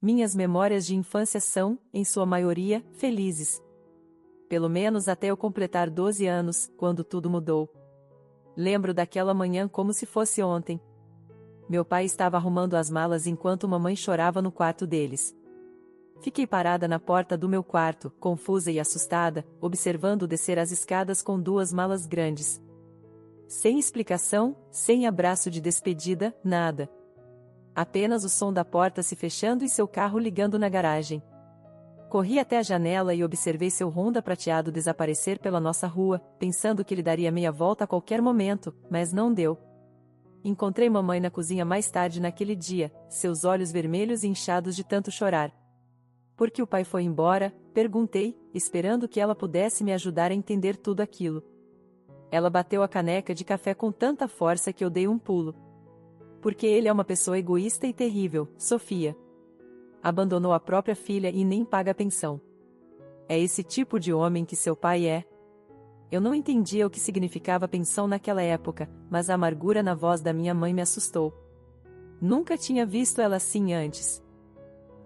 Minhas memórias de infância são, em sua maioria, felizes. Pelo menos até eu completar 12 anos, quando tudo mudou. Lembro daquela manhã como se fosse ontem. Meu pai estava arrumando as malas enquanto mamãe chorava no quarto deles. Fiquei parada na porta do meu quarto, confusa e assustada, observando descer as escadas com duas malas grandes. Sem explicação, sem abraço de despedida, nada. Apenas o som da porta se fechando e seu carro ligando na garagem. Corri até a janela e observei seu Honda prateado desaparecer pela nossa rua, pensando que ele daria meia volta a qualquer momento, mas não deu. Encontrei mamãe na cozinha mais tarde naquele dia, seus olhos vermelhos e inchados de tanto chorar. Por que o pai foi embora? Perguntei, esperando que ela pudesse me ajudar a entender tudo aquilo. Ela bateu a caneca de café com tanta força que eu dei um pulo. Porque ele é uma pessoa egoísta e terrível, Sofia. Abandonou a própria filha e nem paga pensão. É esse tipo de homem que seu pai é? Eu não entendia o que significava pensão naquela época, mas a amargura na voz da minha mãe me assustou. Nunca tinha visto ela assim antes.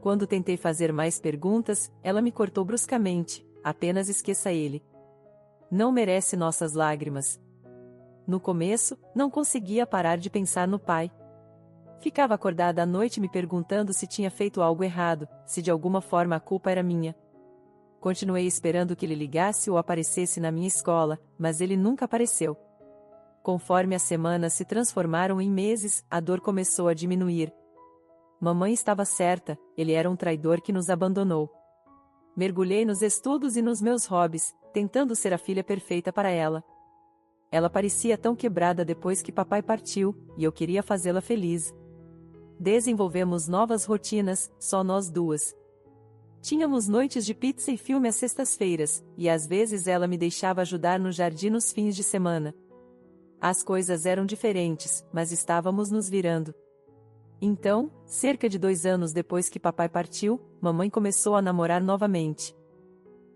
Quando tentei fazer mais perguntas, ela me cortou bruscamente, apenas esqueça ele. Não merece nossas lágrimas. No começo, não conseguia parar de pensar no pai. Ficava acordada à noite me perguntando se tinha feito algo errado, se de alguma forma a culpa era minha. Continuei esperando que ele ligasse ou aparecesse na minha escola, mas ele nunca apareceu. Conforme as semanas se transformaram em meses, a dor começou a diminuir. Mamãe estava certa, ele era um traidor que nos abandonou. Mergulhei nos estudos e nos meus hobbies, tentando ser a filha perfeita para ela. Ela parecia tão quebrada depois que papai partiu, e eu queria fazê-la feliz. Desenvolvemos novas rotinas, só nós duas. Tínhamos noites de pizza e filme às sextas-feiras, e às vezes ela me deixava ajudar no jardim nos fins de semana. As coisas eram diferentes, mas estávamos nos virando. Então, cerca de 2 anos depois que papai partiu, mamãe começou a namorar novamente.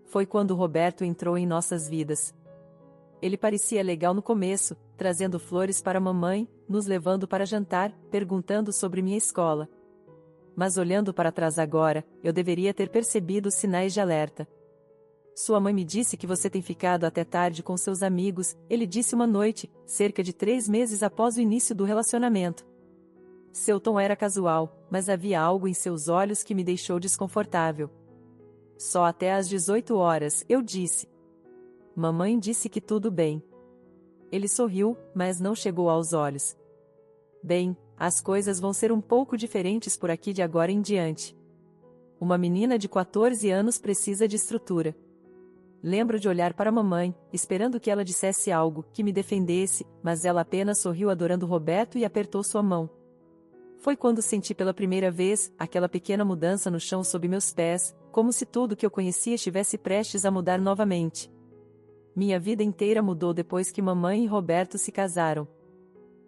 Foi quando Roberto entrou em nossas vidas. Ele parecia legal no começo, trazendo flores para mamãe, nos levando para jantar, perguntando sobre minha escola. Mas olhando para trás agora, eu deveria ter percebido os sinais de alerta. Sua mãe me disse que você tem ficado até tarde com seus amigos, ele disse uma noite, cerca de 3 meses após o início do relacionamento. Seu tom era casual, mas havia algo em seus olhos que me deixou desconfortável. Só até às 18 horas, eu disse. Mamãe disse que tudo bem. Ele sorriu, mas não chegou aos olhos. Bem, as coisas vão ser um pouco diferentes por aqui de agora em diante. Uma menina de 14 anos precisa de estrutura. Lembro de olhar para mamãe, esperando que ela dissesse algo, que me defendesse, mas ela apenas sorriu adorando Roberto e apertou sua mão. Foi quando senti pela primeira vez aquela pequena mudança no chão sob meus pés, como se tudo que eu conhecia estivesse prestes a mudar novamente. Minha vida inteira mudou depois que mamãe e Roberto se casaram.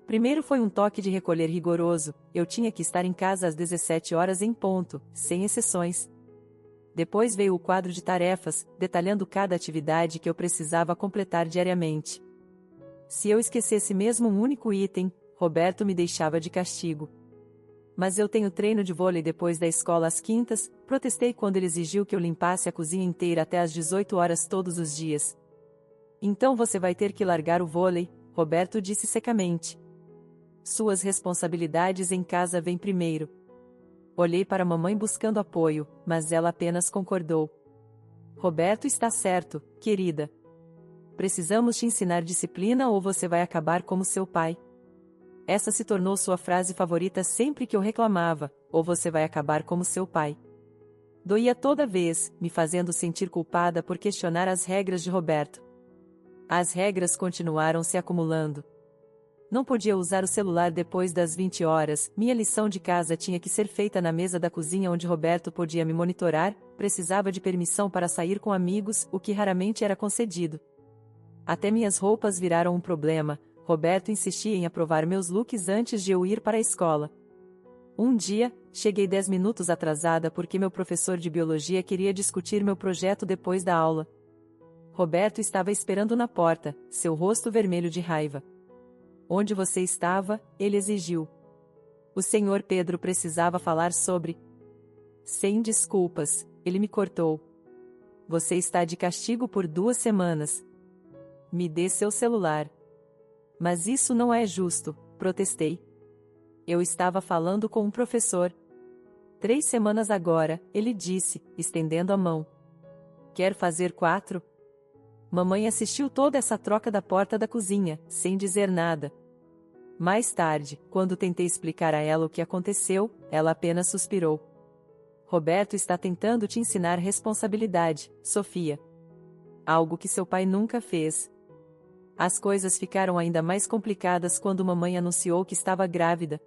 Primeiro foi um toque de recolher rigoroso, eu tinha que estar em casa às 17 horas em ponto, sem exceções. Depois veio o quadro de tarefas, detalhando cada atividade que eu precisava completar diariamente. Se eu esquecesse mesmo um único item, Roberto me deixava de castigo. Mas eu tenho treino de vôlei depois da escola às quintas, protestei quando ele exigiu que eu limpasse a cozinha inteira até às 18 horas todos os dias. Então você vai ter que largar o vôlei, Roberto disse secamente. Suas responsabilidades em casa vêm primeiro. Olhei para mamãe buscando apoio, mas ela apenas concordou. Roberto está certo, querida. Precisamos te ensinar disciplina ou você vai acabar como seu pai. Essa se tornou sua frase favorita sempre que eu reclamava, ou você vai acabar como seu pai. Doía toda vez, me fazendo sentir culpada por questionar as regras de Roberto. As regras continuaram se acumulando. Não podia usar o celular depois das 20 horas, minha lição de casa tinha que ser feita na mesa da cozinha onde Roberto podia me monitorar, precisava de permissão para sair com amigos, o que raramente era concedido. Até minhas roupas viraram um problema, Roberto insistia em aprovar meus looks antes de eu ir para a escola. Um dia, cheguei 10 minutos atrasada porque meu professor de biologia queria discutir meu projeto depois da aula. Roberto estava esperando na porta, seu rosto vermelho de raiva. Onde você estava? Ele exigiu. O senhor Pedro precisava falar sobre... Sem desculpas, ele me cortou. Você está de castigo por 2 semanas. Me dê seu celular. Mas isso não é justo, protestei. Eu estava falando com um professor. 3 semanas agora, ele disse, estendendo a mão. Quer fazer 4? Mamãe assistiu toda essa troca da porta da cozinha, sem dizer nada. Mais tarde, quando tentei explicar a ela o que aconteceu, ela apenas suspirou. Roberto está tentando te ensinar responsabilidade, Sofia. Algo que seu pai nunca fez. As coisas ficaram ainda mais complicadas quando mamãe anunciou que estava grávida.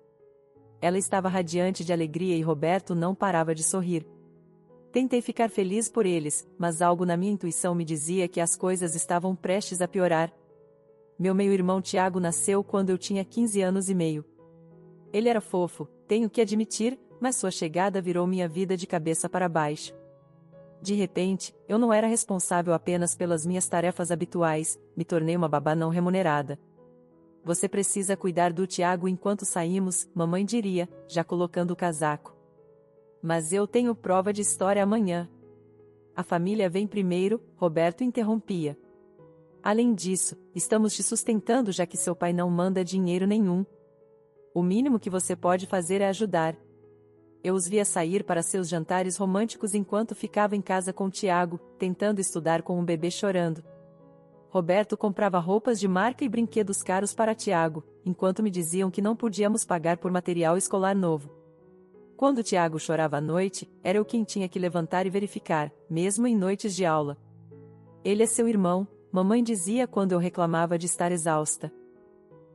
Ela estava radiante de alegria e Roberto não parava de sorrir. Tentei ficar feliz por eles, mas algo na minha intuição me dizia que as coisas estavam prestes a piorar. Meu meio-irmão Tiago nasceu quando eu tinha 15 anos e meio. Ele era fofo, tenho que admitir, mas sua chegada virou minha vida de cabeça para baixo. De repente, eu não era responsável apenas pelas minhas tarefas habituais, me tornei uma babá não remunerada. Você precisa cuidar do Tiago enquanto saímos, mamãe diria, já colocando o casaco. Mas eu tenho prova de história amanhã. A família vem primeiro, Roberto interrompia. Além disso, estamos te sustentando já que seu pai não manda dinheiro nenhum. O mínimo que você pode fazer é ajudar. Eu os via sair para seus jantares românticos enquanto ficava em casa com Tiago, tentando estudar com um bebê chorando. Roberto comprava roupas de marca e brinquedos caros para Tiago, enquanto me diziam que não podíamos pagar por material escolar novo. Quando Tiago chorava à noite, era eu quem tinha que levantar e verificar, mesmo em noites de aula. Ele é seu irmão, mamãe dizia quando eu reclamava de estar exausta.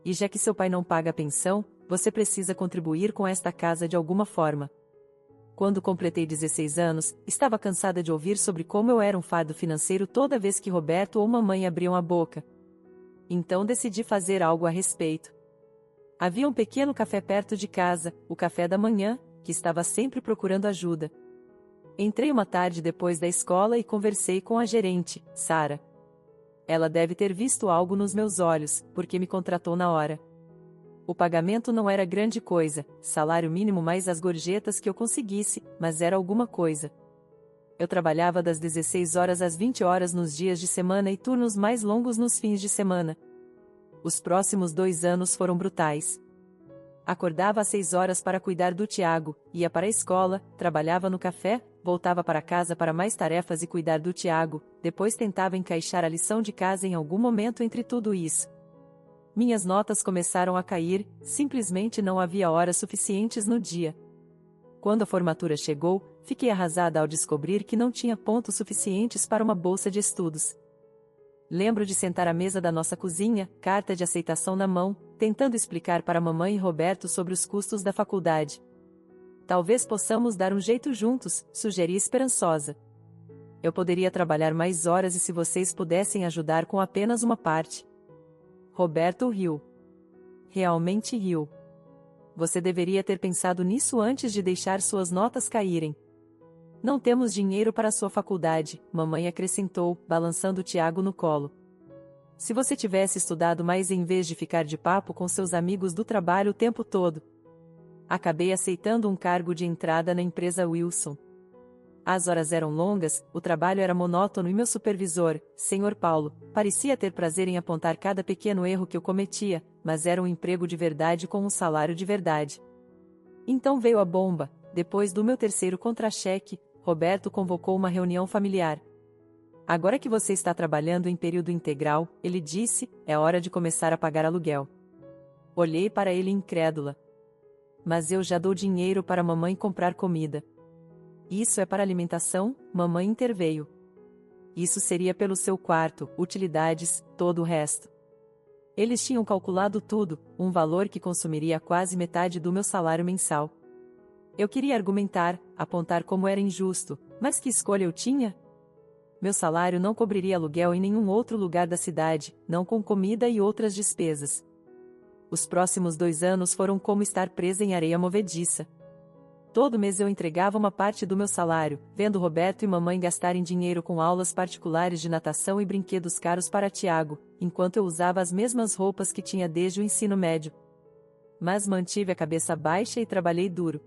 E já que seu pai não paga a pensão, você precisa contribuir com esta casa de alguma forma. Quando completei 16 anos, estava cansada de ouvir sobre como eu era um fardo financeiro toda vez que Roberto ou mamãe abriam a boca. Então decidi fazer algo a respeito. Havia um pequeno café perto de casa, o café da manhã, que estava sempre procurando ajuda. Entrei uma tarde depois da escola e conversei com a gerente, Sara. Ela deve ter visto algo nos meus olhos, porque me contratou na hora. O pagamento não era grande coisa, salário mínimo mais as gorjetas que eu conseguisse, mas era alguma coisa. Eu trabalhava das 16 horas às 20 horas nos dias de semana e turnos mais longos nos fins de semana. Os próximos 2 anos foram brutais. Acordava às 6 horas para cuidar do Tiago, ia para a escola, trabalhava no café, voltava para casa para mais tarefas e cuidar do Tiago, depois tentava encaixar a lição de casa em algum momento entre tudo isso. Minhas notas começaram a cair, simplesmente não havia horas suficientes no dia. Quando a formatura chegou, fiquei arrasada ao descobrir que não tinha pontos suficientes para uma bolsa de estudos. Lembro de sentar à mesa da nossa cozinha, carta de aceitação na mão, tentando explicar para mamãe e Roberto sobre os custos da faculdade. Talvez possamos dar um jeito juntos, sugeri esperançosa. Eu poderia trabalhar mais horas e se vocês pudessem ajudar com apenas uma parte. Roberto riu. Realmente riu. Você deveria ter pensado nisso antes de deixar suas notas caírem. Não temos dinheiro para sua faculdade, mamãe acrescentou, balançando Tiago no colo. Se você tivesse estudado mais em vez de ficar de papo com seus amigos do trabalho o tempo todo. Acabei aceitando um cargo de entrada na empresa Wilson. As horas eram longas, o trabalho era monótono e meu supervisor, Sr. Paulo, parecia ter prazer em apontar cada pequeno erro que eu cometia, mas era um emprego de verdade com um salário de verdade. Então veio a bomba. Depois do meu terceiro contra-cheque, Roberto convocou uma reunião familiar. Agora que você está trabalhando em período integral, ele disse, é hora de começar a pagar aluguel. Olhei para ele incrédula. Mas eu já dou dinheiro para mamãe comprar comida. Isso é para alimentação, mamãe interveio. Isso seria pelo seu quarto, utilidades, todo o resto. Eles tinham calculado tudo, um valor que consumiria quase metade do meu salário mensal. Eu queria argumentar, apontar como era injusto, mas que escolha eu tinha? Meu salário não cobriria aluguel em nenhum outro lugar da cidade, não com comida e outras despesas. Os próximos 2 anos foram como estar presa em areia movediça. Todo mês eu entregava uma parte do meu salário, vendo Roberto e mamãe gastarem dinheiro com aulas particulares de natação e brinquedos caros para Tiago, enquanto eu usava as mesmas roupas que tinha desde o ensino médio. Mas mantive a cabeça baixa e trabalhei duro.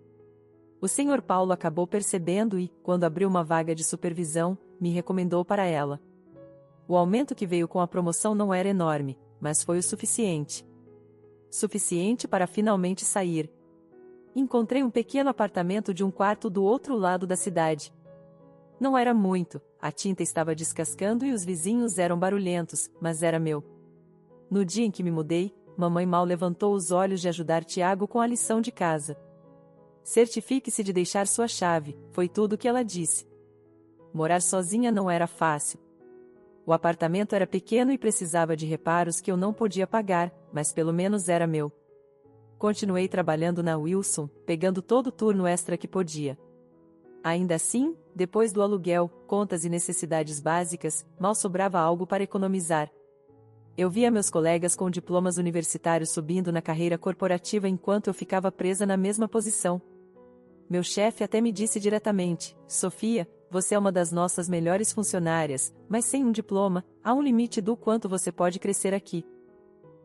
O Sr. Paulo acabou percebendo e, quando abriu uma vaga de supervisão, me recomendou para ela. O aumento que veio com a promoção não era enorme, mas foi o suficiente. Suficiente para finalmente sair. Encontrei um pequeno apartamento de um quarto do outro lado da cidade. Não era muito, a tinta estava descascando e os vizinhos eram barulhentos, mas era meu. No dia em que me mudei, mamãe mal levantou os olhos de ajudar Tiago com a lição de casa. Certifique-se de deixar sua chave, foi tudo o que ela disse. Morar sozinha não era fácil. O apartamento era pequeno e precisava de reparos que eu não podia pagar, mas pelo menos era meu. Continuei trabalhando na Wilson, pegando todo o turno extra que podia. Ainda assim, depois do aluguel, contas e necessidades básicas, mal sobrava algo para economizar. Eu via meus colegas com diplomas universitários subindo na carreira corporativa enquanto eu ficava presa na mesma posição. Meu chefe até me disse diretamente: Sofia, você é uma das nossas melhores funcionárias, mas sem um diploma, há um limite do quanto você pode crescer aqui.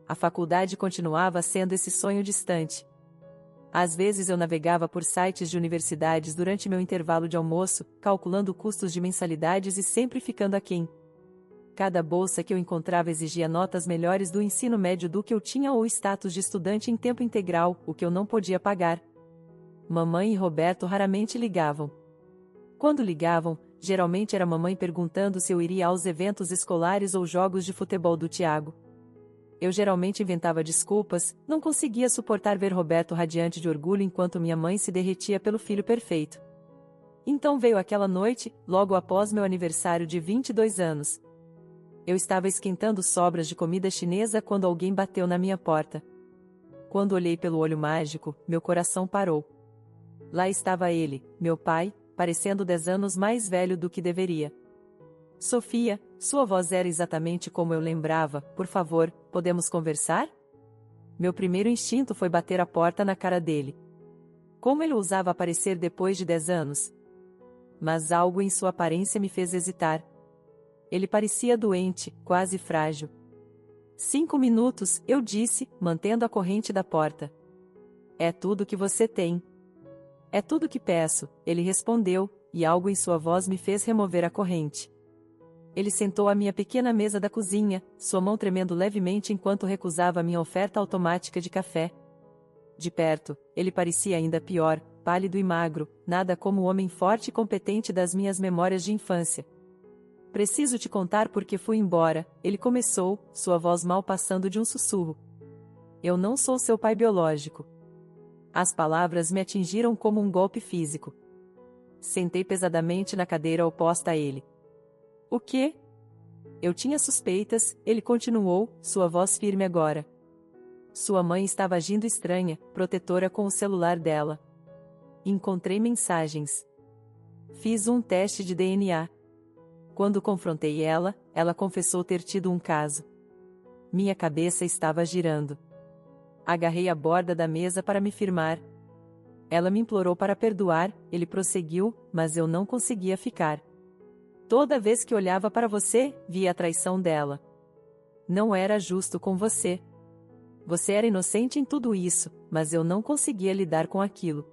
A faculdade continuava sendo esse sonho distante. Às vezes eu navegava por sites de universidades durante meu intervalo de almoço, calculando custos de mensalidades e sempre ficando aquém. Cada bolsa que eu encontrava exigia notas melhores do ensino médio do que eu tinha ou status de estudante em tempo integral, o que eu não podia pagar. Mamãe e Roberto raramente ligavam. Quando ligavam, geralmente era mamãe perguntando se eu iria aos eventos escolares ou jogos de futebol do Tiago. Eu geralmente inventava desculpas, não conseguia suportar ver Roberto radiante de orgulho enquanto minha mãe se derretia pelo filho perfeito. Então veio aquela noite, logo após meu aniversário de 22 anos. Eu estava esquentando sobras de comida chinesa quando alguém bateu na minha porta. Quando olhei pelo olho mágico, meu coração parou. Lá estava ele, meu pai, parecendo 10 anos mais velho do que deveria. Sofia, sua voz era exatamente como eu lembrava, por favor, podemos conversar? Meu primeiro instinto foi bater a porta na cara dele. Como ele ousava aparecer depois de 10 anos? Mas algo em sua aparência me fez hesitar. Ele parecia doente, quase frágil. 5 minutos, eu disse, mantendo a corrente da porta. É tudo que você tem. É tudo que peço, ele respondeu, e algo em sua voz me fez remover a corrente. Ele sentou à minha pequena mesa da cozinha, sua mão tremendo levemente enquanto recusava minha oferta automática de café. De perto, ele parecia ainda pior, pálido e magro, nada como o homem forte e competente das minhas memórias de infância. Preciso te contar porque fui embora, ele começou, sua voz mal passando de um sussurro. Eu não sou seu pai biológico. As palavras me atingiram como um golpe físico. Sentei pesadamente na cadeira oposta a ele. O quê? Eu tinha suspeitas, ele continuou, sua voz firme agora. Sua mãe estava agindo estranha, protetora com o celular dela. Encontrei mensagens. Fiz um teste de DNA. Quando confrontei ela, ela confessou ter tido um caso. Minha cabeça estava girando. Agarrei a borda da mesa para me firmar. Ela me implorou para perdoar, ele prosseguiu, mas eu não conseguia ficar. Toda vez que olhava para você, via a traição dela. Não era justo com você. Você era inocente em tudo isso, mas eu não conseguia lidar com aquilo.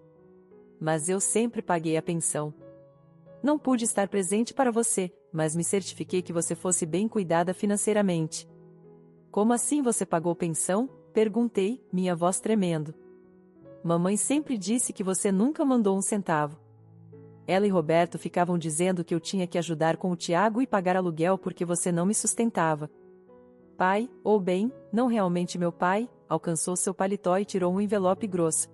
Mas eu sempre paguei a pensão. Não pude estar presente para você, mas me certifiquei que você fosse bem cuidada financeiramente. Como assim você pagou pensão? Perguntei, minha voz tremendo. Mamãe sempre disse que você nunca mandou um centavo. Ela e Roberto ficavam dizendo que eu tinha que ajudar com o Tiago e pagar aluguel porque você não me sustentava. Pai, ou bem, não realmente meu pai, alcançou seu paletó e tirou um envelope grosso.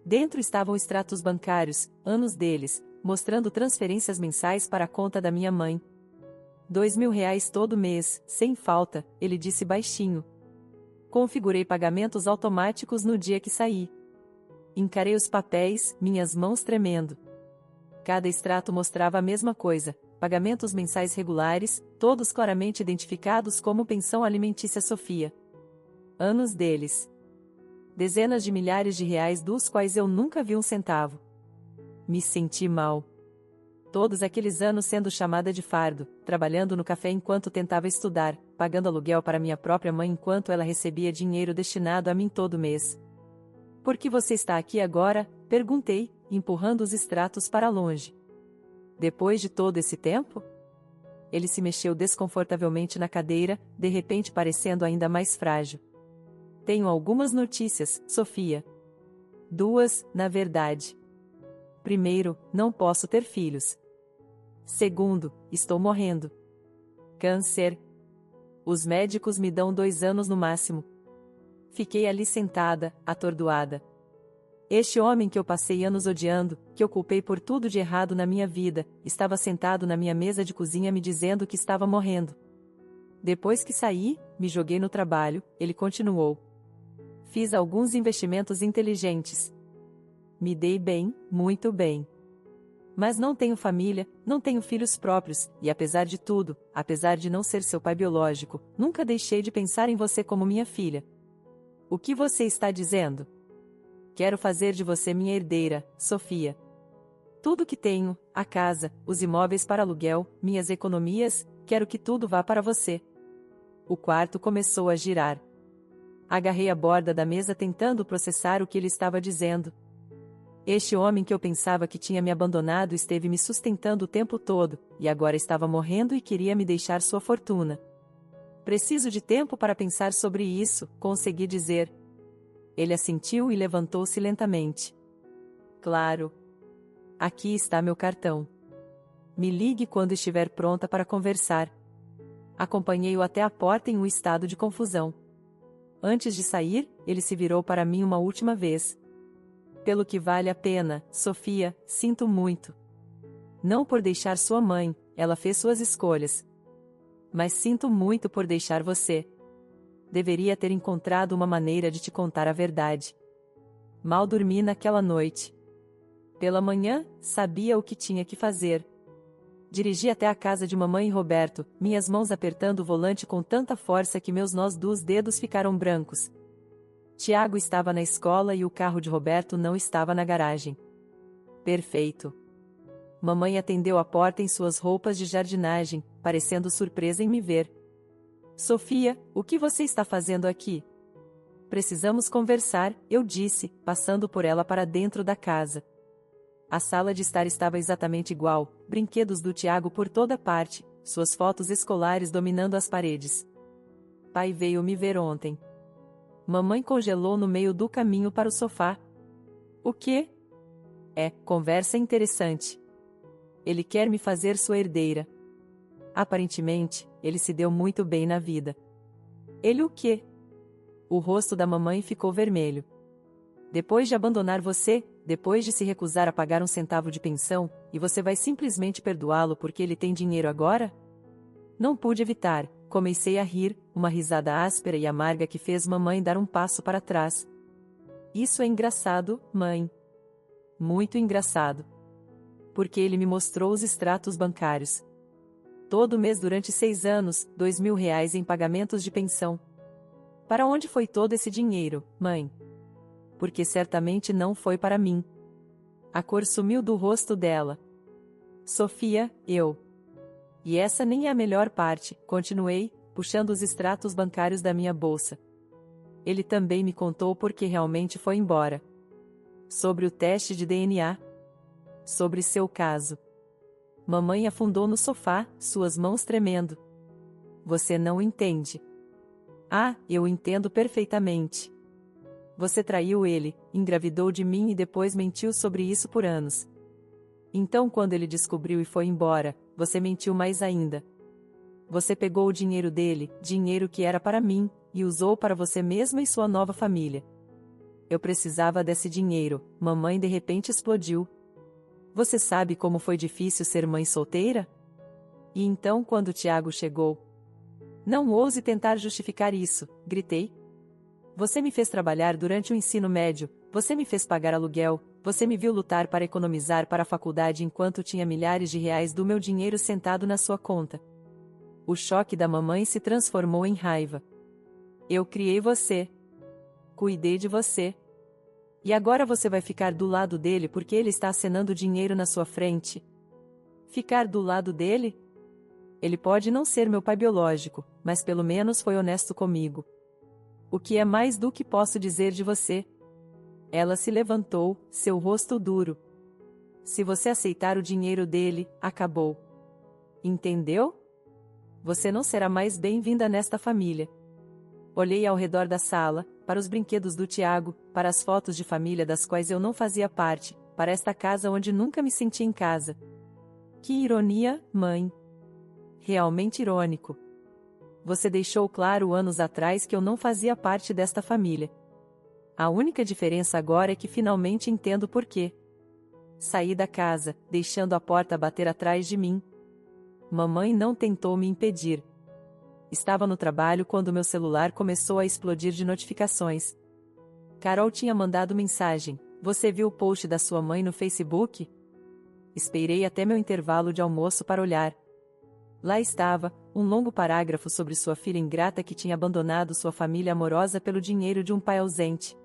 Dentro estavam extratos bancários, anos deles, mostrando transferências mensais para a conta da minha mãe. R$ 2.000 todo mês, sem falta, ele disse baixinho. Configurei pagamentos automáticos no dia que saí. Encarei os papéis, minhas mãos tremendo. Cada extrato mostrava a mesma coisa, pagamentos mensais regulares, todos claramente identificados como pensão alimentícia Sofia. Anos deles. Dezenas de milhares de reais dos quais eu nunca vi um centavo. Me senti mal. Todos aqueles anos sendo chamada de fardo, trabalhando no café enquanto tentava estudar, pagando aluguel para minha própria mãe enquanto ela recebia dinheiro destinado a mim todo mês. Por que você está aqui agora? Perguntei, empurrando os extratos para longe. Depois de todo esse tempo? Ele se mexeu desconfortavelmente na cadeira, de repente parecendo ainda mais frágil. Tenho algumas notícias, Sofia. 2, na verdade. Primeiro, não posso ter filhos. Segundo, estou morrendo. Câncer. Os médicos me dão 2 anos no máximo. Fiquei ali sentada, atordoada. Este homem que eu passei anos odiando, que eu culpei por tudo de errado na minha vida, estava sentado na minha mesa de cozinha me dizendo que estava morrendo. Depois que saí, me joguei no trabalho, ele continuou. Fiz alguns investimentos inteligentes. Me dei bem, muito bem. Mas não tenho família, não tenho filhos próprios, e apesar de tudo, apesar de não ser seu pai biológico, nunca deixei de pensar em você como minha filha. O que você está dizendo? Quero fazer de você minha herdeira, Sofia. Tudo que tenho, a casa, os imóveis para aluguel, minhas economias, quero que tudo vá para você. O quarto começou a girar. Agarrei a borda da mesa tentando processar o que ele estava dizendo. Este homem que eu pensava que tinha me abandonado esteve me sustentando o tempo todo, e agora estava morrendo e queria me deixar sua fortuna. Preciso de tempo para pensar sobre isso, consegui dizer. Ele assentiu e levantou-se lentamente. Claro. Aqui está meu cartão. Me ligue quando estiver pronta para conversar. Acompanhei-o até a porta em um estado de confusão. Antes de sair, ele se virou para mim uma última vez. Pelo que vale a pena, Sofia, sinto muito. Não por deixar sua mãe, ela fez suas escolhas. Mas sinto muito por deixar você. Deveria ter encontrado uma maneira de te contar a verdade. Mal dormi naquela noite. Pela manhã, sabia o que tinha que fazer. Dirigi até a casa de mamãe e Roberto, minhas mãos apertando o volante com tanta força que meus nós dos dedos ficaram brancos. Tiago estava na escola e o carro de Roberto não estava na garagem. Perfeito. Mamãe atendeu a porta em suas roupas de jardinagem, parecendo surpresa em me ver. Sofia, o que você está fazendo aqui? Precisamos conversar, eu disse, passando por ela para dentro da casa. A sala de estar estava exatamente igual, brinquedos do Tiago por toda parte, suas fotos escolares dominando as paredes. Pai veio me ver ontem. Mamãe congelou no meio do caminho para o sofá. O quê? Conversa interessante. Ele quer me fazer sua herdeira. Aparentemente, ele se deu muito bem na vida. Ele o quê? O rosto da mamãe ficou vermelho. Depois de abandonar você, depois de se recusar a pagar 1 centavo de pensão, e você vai simplesmente perdoá-lo porque ele tem dinheiro agora? Não pude evitar, comecei a rir, uma risada áspera e amarga que fez mamãe dar um passo para trás. Isso é engraçado, mãe. Muito engraçado. Porque ele me mostrou os extratos bancários. Todo mês durante 6 anos, R$ 2.000 em pagamentos de pensão. Para onde foi todo esse dinheiro, mãe? Porque certamente não foi para mim. A cor sumiu do rosto dela. Sofia, eu. E essa nem é a melhor parte, continuei, puxando os extratos bancários da minha bolsa. Ele também me contou porque realmente foi embora. Sobre o teste de DNA. Sobre seu caso. Mamãe afundou no sofá, suas mãos tremendo. Você não entende. Ah, eu entendo perfeitamente. Você traiu ele, engravidou de mim e depois mentiu sobre isso por anos. Então quando ele descobriu e foi embora, você mentiu mais ainda. Você pegou o dinheiro dele, dinheiro que era para mim, e usou para você mesma e sua nova família. Eu precisava desse dinheiro, mamãe de repente explodiu. Você sabe como foi difícil ser mãe solteira? E então quando Tiago chegou... Não ouse tentar justificar isso, gritei. Você me fez trabalhar durante o ensino médio, você me fez pagar aluguel, você me viu lutar para economizar para a faculdade enquanto tinha milhares de reais do meu dinheiro sentado na sua conta. O choque da mamãe se transformou em raiva. Eu criei você. Cuidei de você. E agora você vai ficar do lado dele porque ele está acenando dinheiro na sua frente? Ficar do lado dele? Ele pode não ser meu pai biológico, mas pelo menos foi honesto comigo. O que é mais do que posso dizer de você? Ela se levantou, seu rosto duro. Se você aceitar o dinheiro dele, acabou. Entendeu? Você não será mais bem-vinda nesta família. Olhei ao redor da sala, para os brinquedos do Tiago, para as fotos de família das quais eu não fazia parte, para esta casa onde nunca me senti em casa. Que ironia, mãe! Realmente irônico. Você deixou claro anos atrás que eu não fazia parte desta família. A única diferença agora é que finalmente entendo por quê. Saí da casa, deixando a porta bater atrás de mim. Mamãe não tentou me impedir. Estava no trabalho quando meu celular começou a explodir de notificações. Carol tinha mandado mensagem: "Você viu o post da sua mãe no Facebook?" Esperei até meu intervalo de almoço para olhar. Lá estava, um longo parágrafo sobre sua filha ingrata que tinha abandonado sua família amorosa pelo dinheiro de um pai ausente.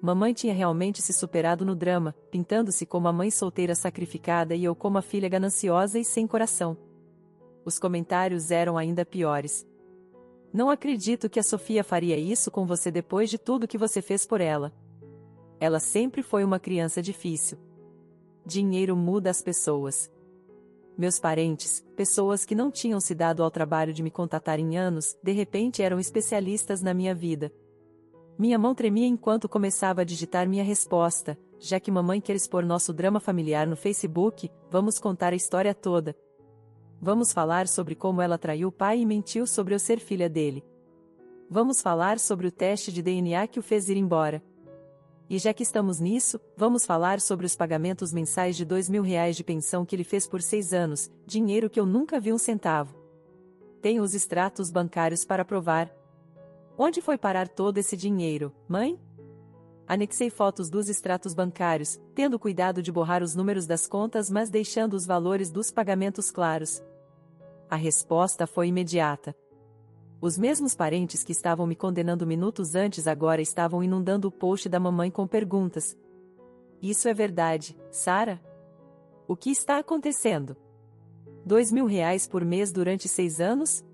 Mamãe tinha realmente se superado no drama, pintando-se como a mãe solteira sacrificada e eu como a filha gananciosa e sem coração. Os comentários eram ainda piores. Não acredito que a Sofia faria isso com você depois de tudo que você fez por ela. Ela sempre foi uma criança difícil. Dinheiro muda as pessoas. Meus parentes, pessoas que não tinham se dado ao trabalho de me contatar em anos, de repente eram especialistas na minha vida. Minha mão tremia enquanto começava a digitar minha resposta: "Já que mamãe quer expor nosso drama familiar no Facebook, vamos contar a história toda. Vamos falar sobre como ela traiu o pai e mentiu sobre eu ser filha dele. Vamos falar sobre o teste de DNA que o fez ir embora. E já que estamos nisso, vamos falar sobre os pagamentos mensais de R$ 2.000 de pensão que ele fez por 6 anos, dinheiro que eu nunca vi um centavo. Tenho os extratos bancários para provar. Onde foi parar todo esse dinheiro, mãe?" Anexei fotos dos extratos bancários, tendo cuidado de borrar os números das contas mas deixando os valores dos pagamentos claros. A resposta foi imediata. Os mesmos parentes que estavam me condenando minutos antes agora estavam inundando o post da mamãe com perguntas. "Isso é verdade, Sara? O que está acontecendo? R$ 2.000 por mês durante 6 anos?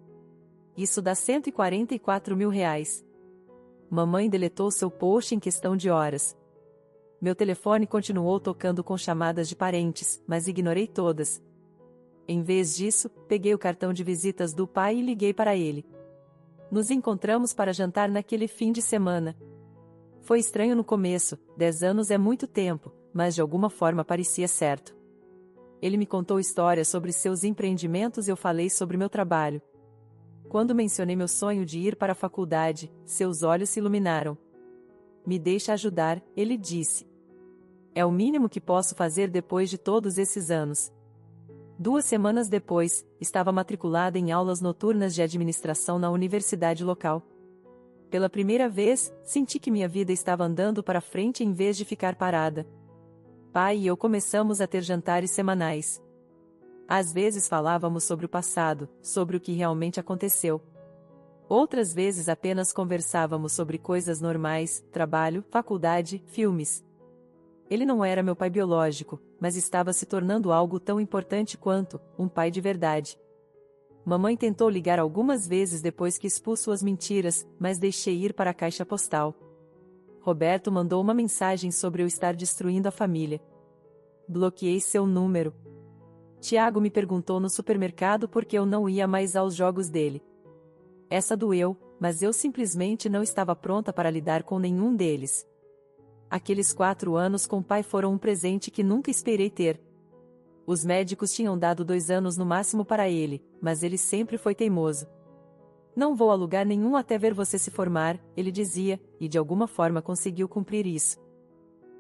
Isso dá R$ 144.000. Mamãe deletou seu post em questão de horas. Meu telefone continuou tocando com chamadas de parentes, mas ignorei todas. Em vez disso, peguei o cartão de visitas do pai e liguei para ele. Nos encontramos para jantar naquele fim de semana. Foi estranho no começo, 10 anos é muito tempo, mas de alguma forma parecia certo. Ele me contou histórias sobre seus empreendimentos e eu falei sobre meu trabalho. Quando mencionei meu sonho de ir para a faculdade, seus olhos se iluminaram. "Me deixa ajudar", ele disse. "É o mínimo que posso fazer depois de todos esses anos." 2 semanas depois, estava matriculada em aulas noturnas de administração na universidade local. Pela primeira vez, senti que minha vida estava andando para frente em vez de ficar parada. Pai e eu começamos a ter jantares semanais. Às vezes falávamos sobre o passado, sobre o que realmente aconteceu. Outras vezes apenas conversávamos sobre coisas normais, trabalho, faculdade, filmes. Ele não era meu pai biológico, mas estava se tornando algo tão importante quanto um pai de verdade. Mamãe tentou ligar algumas vezes depois que expus suas mentiras, mas deixei ir para a caixa postal. Roberto mandou uma mensagem sobre eu estar destruindo a família. Bloqueei seu número. Tiago me perguntou no supermercado por que eu não ia mais aos jogos dele. Essa doeu, mas eu simplesmente não estava pronta para lidar com nenhum deles. Aqueles 4 anos com o pai foram um presente que nunca esperei ter. Os médicos tinham dado 2 anos no máximo para ele, mas ele sempre foi teimoso. "Não vou a lugar nenhum até ver você se formar", ele dizia, e de alguma forma conseguiu cumprir isso.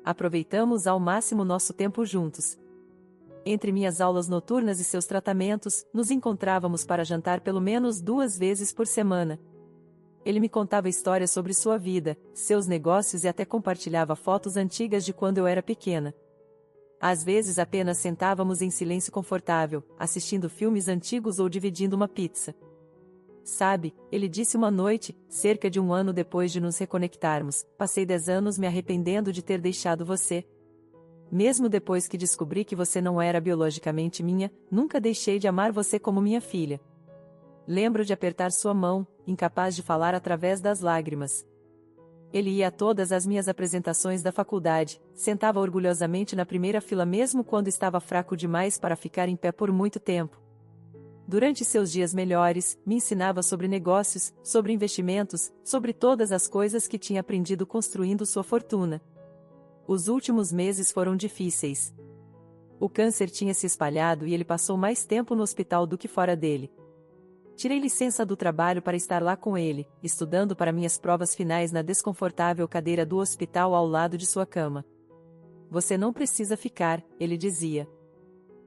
Aproveitamos ao máximo nosso tempo juntos. Entre minhas aulas noturnas e seus tratamentos, nos encontrávamos para jantar pelo menos 2 vezes por semana. Ele me contava histórias sobre sua vida, seus negócios e até compartilhava fotos antigas de quando eu era pequena. Às vezes apenas sentávamos em silêncio confortável, assistindo filmes antigos ou dividindo uma pizza. "Sabe", ele disse uma noite, cerca de 1 ano depois de nos reconectarmos, "passei 10 anos me arrependendo de ter deixado você. Mesmo depois que descobri que você não era biologicamente minha, nunca deixei de amar você como minha filha. Lembro de apertar sua mão, incapaz de falar através das lágrimas. Ele ia a todas as minhas apresentações da faculdade, sentava orgulhosamente na primeira fila mesmo quando estava fraco demais para ficar em pé por muito tempo. Durante seus dias melhores, me ensinava sobre negócios, sobre investimentos, sobre todas as coisas que tinha aprendido construindo sua fortuna. Os últimos meses foram difíceis. O câncer tinha se espalhado e ele passou mais tempo no hospital do que fora dele. Tirei licença do trabalho para estar lá com ele, estudando para minhas provas finais na desconfortável cadeira do hospital ao lado de sua cama. Você não precisa ficar, ele dizia.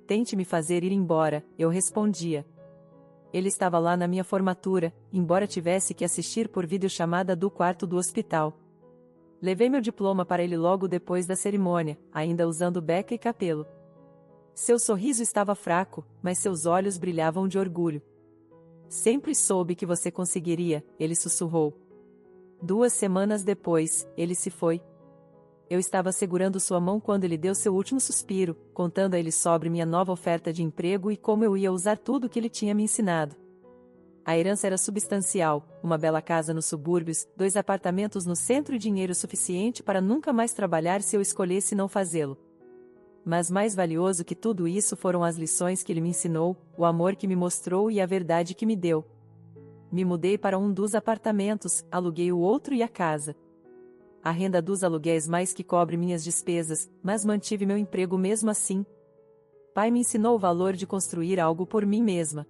Tente me fazer ir embora, eu respondia. Ele estava lá na minha formatura, embora tivesse que assistir por videochamada do quarto do hospital. Levei meu diploma para ele logo depois da cerimônia, ainda usando beca e capelo. Seu sorriso estava fraco, mas seus olhos brilhavam de orgulho. Sempre soube que você conseguiria, ele sussurrou. 2 semanas depois, ele se foi. Eu estava segurando sua mão quando ele deu seu último suspiro, contando a ele sobre minha nova oferta de emprego e como eu ia usar tudo o que ele tinha me ensinado. A herança era substancial, uma bela casa nos subúrbios, 2 apartamentos no centro e dinheiro suficiente para nunca mais trabalhar se eu escolhesse não fazê-lo. Mas mais valioso que tudo isso foram as lições que ele me ensinou, o amor que me mostrou e a verdade que me deu. Me mudei para um dos apartamentos, aluguei o outro e a casa. A renda dos aluguéis mais que cobre minhas despesas, mas mantive meu emprego mesmo assim. Pai me ensinou o valor de construir algo por mim mesma.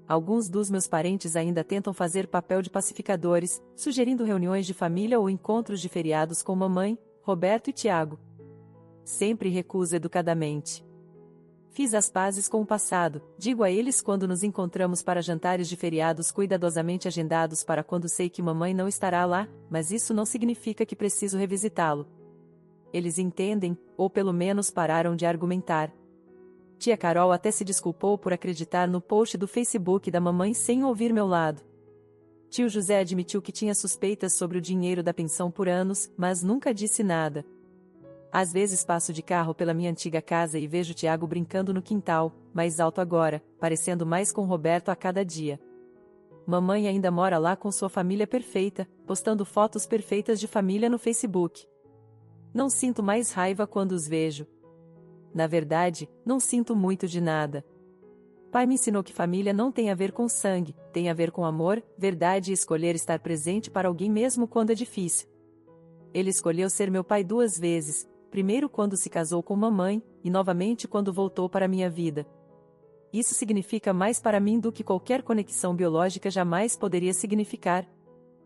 Alguns dos meus parentes ainda tentam fazer papel de pacificadores, sugerindo reuniões de família ou encontros de feriados com mamãe, Roberto e Tiago. Sempre recuso educadamente. Fiz as pazes com o passado, digo a eles quando nos encontramos para jantares de feriados cuidadosamente agendados para quando sei que mamãe não estará lá, mas isso não significa que preciso revisitá-lo. Eles entendem, ou pelo menos pararam de argumentar. Tia Carol até se desculpou por acreditar no post do Facebook da mamãe sem ouvir meu lado. Tio José admitiu que tinha suspeitas sobre o dinheiro da pensão por anos, mas nunca disse nada. Às vezes passo de carro pela minha antiga casa e vejo Tiago brincando no quintal, mais alto agora, parecendo mais com Roberto a cada dia. Mamãe ainda mora lá com sua família perfeita, postando fotos perfeitas de família no Facebook. Não sinto mais raiva quando os vejo. Na verdade, não sinto muito de nada. Pai me ensinou que família não tem a ver com sangue, tem a ver com amor, verdade e escolher estar presente para alguém mesmo quando é difícil. Ele escolheu ser meu pai 2 vezes, primeiro quando se casou com mamãe, e novamente quando voltou para minha vida. Isso significa mais para mim do que qualquer conexão biológica jamais poderia significar,